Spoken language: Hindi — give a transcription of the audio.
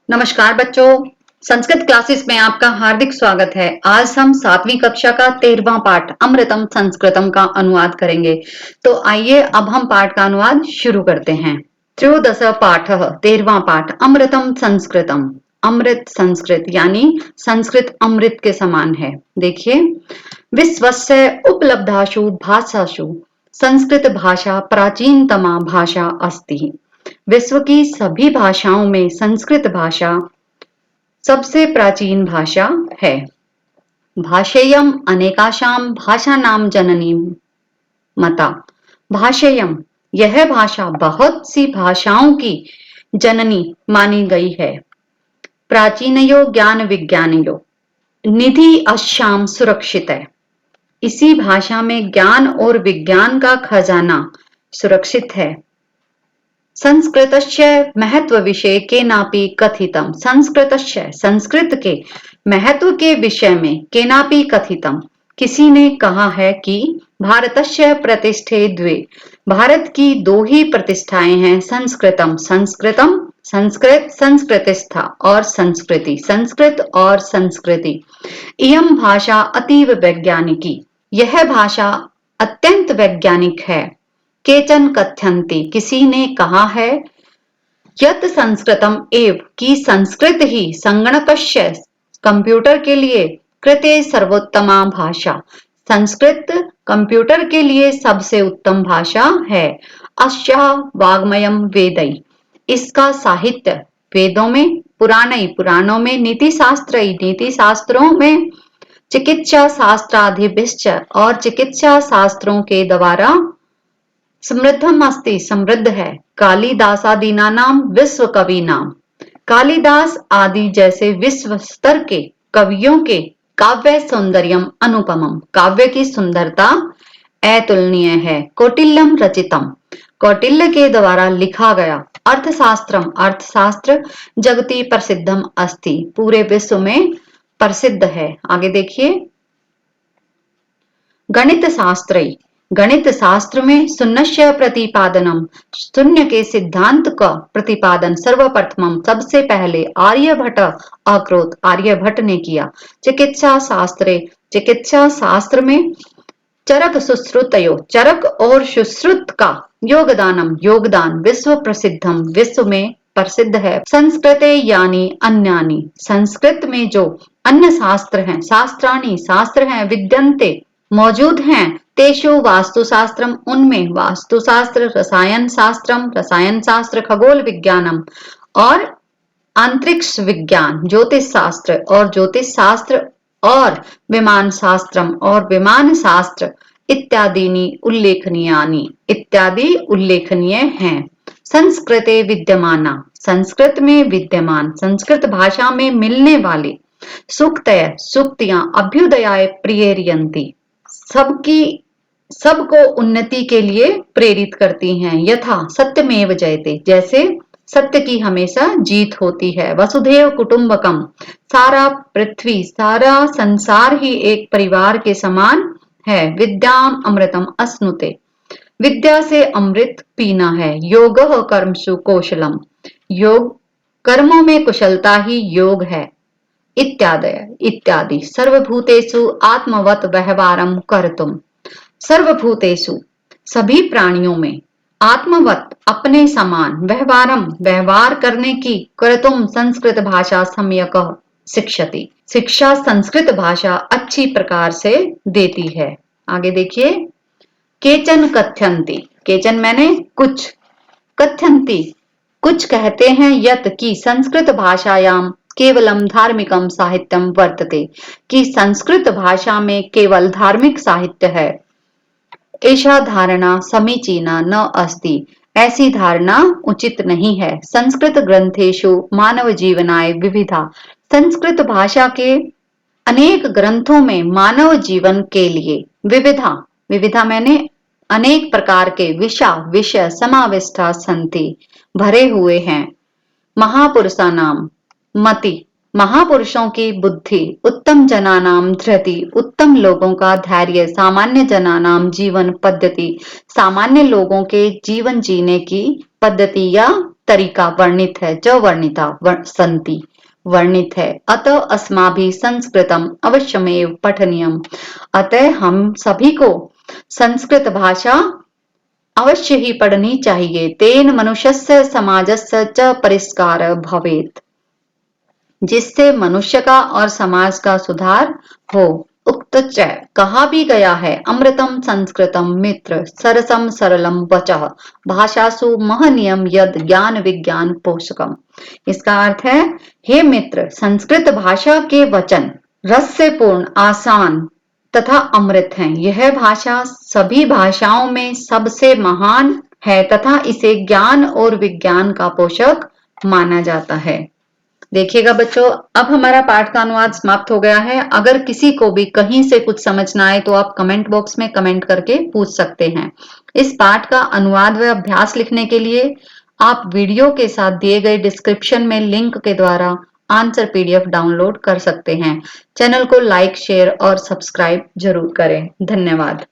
नमस्कार बच्चों, संस्कृत क्लासेस में आपका हार्दिक स्वागत है। आज हम 7वीं कक्षा का 13वां पाठ अमृतम संस्कृतम का अनुवाद करेंगे। तो आइए अब हम पाठ का अनुवाद शुरू करते हैं। त्रयोदश पाठ 13वां पाठ अमृतम संस्कृतम। अमृत संस्कृत यानी संस्कृत अमृत के समान है। देखिए, विश्वस्य उपलब्धासु भाषासु संस्कृत भाषा प्राचीनतमा भाषा अस्ति। विश्व की सभी भाषाओं में संस्कृत भाषा सबसे प्राचीन भाषा है। भाषेयम अनेकाशां भाषानां जननी मता। भाषेयम यह भाषा बहुत सी भाषाओं की जननी मानी गई है। प्राचीनयो ज्ञान विज्ञानयो निधि अश्याम सुरक्षित है। इसी भाषा में ज्ञान और विज्ञान का खजाना सुरक्षित है। संस्कृतस्य महत्व विषय केनापि कथितम। संस्कृतस्य संस्कृत के महत्व के विषय में केनापि कथितम किसी ने कहा है कि भारतस्य प्रतिष्ठे द्वे। भारत की दो ही प्रतिष्ठाएं हैं, संस्कृतम संस्कृतम संस्कृत संस्कृतिस्था और संस्कृति संस्कृत और संस्कृति। इयं भाषा अतीव वैज्ञानिकी। यह भाषा अत्यंत वैज्ञानिक है। केचन कथ्यन्ति किसी ने कहा है यत संस्कृतम एव कि संस्कृत ही संगणकस्य कंप्यूटर के लिए कृते सर्वोत्तमा भाषा। संस्कृत कंप्यूटर के लिए सबसे उत्तम भाषा है। अस्या वाग्मयम वेदै। इसका साहित्य वेदों में, पुराणों में, नीति शास्त्रों में, चिकित्सा शास्त्राधिभिश्च और चिकित्सा शास्त्रों के द्वारा समृद्धम अस्ति समृद्ध है। कालिदासादीना नाम विश्व कवि नाम। कालिदास आदि जैसे विश्व स्तर के कवियों के काव्य सौंदर्यम अनुपमम। काव्य की सुंदरता अतुलनीय है। कौटिल्यम रचितम। कौटिल्य के द्वारा लिखा गया अर्थशास्त्रम अर्थशास्त्र जगति प्रसिद्धम अस्ति। पूरे विश्व में प्रसिद्ध है। आगे देखिए, गणित शास्त्र। गणित शास्त्र में शून्यस्य प्रतिपादनम। शून्य के सिद्धांत का प्रतिपादन सर्वप्रथम सबसे पहले आर्यभट्ट अकरोत। आर्यभट्ट ने किया। चिकित्सा शास्त्र में चरक सुश्रुतयो। चरक और सुश्रुत का योगदान विश्व प्रसिद्धम विश्व में प्रसिद्ध है। संस्कृते यानी अन्यानि। संस्कृत में जो अन्य शास्त्र हैं, शास्त्र हैं, विद्यन्ते मौजूद हैं। तेषु वास्तुशास्त्रम उनमें वास्तुशास्त्र, रसायन शास्त्र, खगोल विज्ञानम और अंतरिक्ष विज्ञान, ज्योतिष शास्त्र और विमान शास्त्र इत्यादि उल्लेखनीय हैं। संस्कृते विद्यमाना। संस्कृत में विद्यमान, संस्कृत भाषा में मिलने वाले सूक्तियां अभ्युदयाय प्रेरयन्ति। सबको उन्नति के लिए प्रेरित करती हैं। यथा सत्यमेव जयते। जैसे सत्य की हमेशा जीत होती है। वसुधैव कुटुंबकम। सारा पृथ्वी, सारा संसार ही एक परिवार के समान है। विद्याम अमृतम अश्नुते। विद्या से अमृत पीना है। योगः कर्मसु कौशलम। योग कर्मों में कुशलता ही योग है। इत्यादि। सर्वभूतेषु आत्मवत व्यवहारम कर्तुम। सर्वभूतेषु सभी प्राणियों में, आत्मवत अपने समान, व्यवहार करने की, कर्तुम संस्कृत भाषा सम्यक शिक्षति। शिक्षा संस्कृत भाषा अच्छी प्रकार से देती है। आगे देखिए, केचन कथ्यन्ति। केचन मैंने कुछ, कथ्यन्ति कुछ कहते हैं, यत की संस्कृत भाषायाम केवलम धार्मिकम साहित्यम वर्तते। कि संस्कृत भाषा में केवल धार्मिक साहित्य है। ऐसा धारणा समीचीना न अस्ति। ऐसी धारणा उचित नहीं है। संस्कृत ग्रंथेषु मानव जीवनाय विविधा। संस्कृत भाषा के अनेक ग्रंथों में मानव जीवन के लिए विविधा मैंने अनेक प्रकार के विषय समाविष्टा संति भरे हुए हैं। महापुरुषा नाम मति। महापुरुषों की बुद्धि, उत्तम जनानाम धृति। उत्तम लोगों का धैर्य, सामान्य जनानाम जीवन पद्धति। सामान्य लोगों के जीवन जीने की पद्धति या तरीका वर्णित है, च वर्णिता सन्ति वर्णित है। अतः अस्माभिः संस्कृतम अवश्यमेव पठनीयम। अतः हम सभी को संस्कृत भाषा अवश्य ही पढ़नी चाहिए। तेन मनुष्यस्य समाजस्य च परिष्कार भवेत्, जिससे मनुष्य का और समाज का सुधार हो। उक्त च कहा भी गया है, अमृतम संस्कृतम मित्र सरसम सरलम वचः भाषासु महनियम यद ज्ञान विज्ञान पोषकम। इसका अर्थ है, हे मित्र, संस्कृत भाषा के वचन रस से पूर्ण, आसान तथा अमृत हैं। यह भाषा सभी भाषाओं में सबसे महान है तथा इसे ज्ञान और विज्ञान का पोषक माना जाता है। देखिएगा बच्चों, अब हमारा पाठ का अनुवाद समाप्त हो गया है। अगर किसी को भी कहीं से कुछ समझ ना आए तो आप कमेंट बॉक्स में कमेंट करके पूछ सकते हैं। इस पाठ का अनुवाद व अभ्यास लिखने के लिए आप वीडियो के साथ दिए गए डिस्क्रिप्शन में लिंक के द्वारा आंसर पीडीएफ डाउनलोड कर सकते हैं। चैनल को लाइक, शेयर और सब्सक्राइब जरूर करें। धन्यवाद।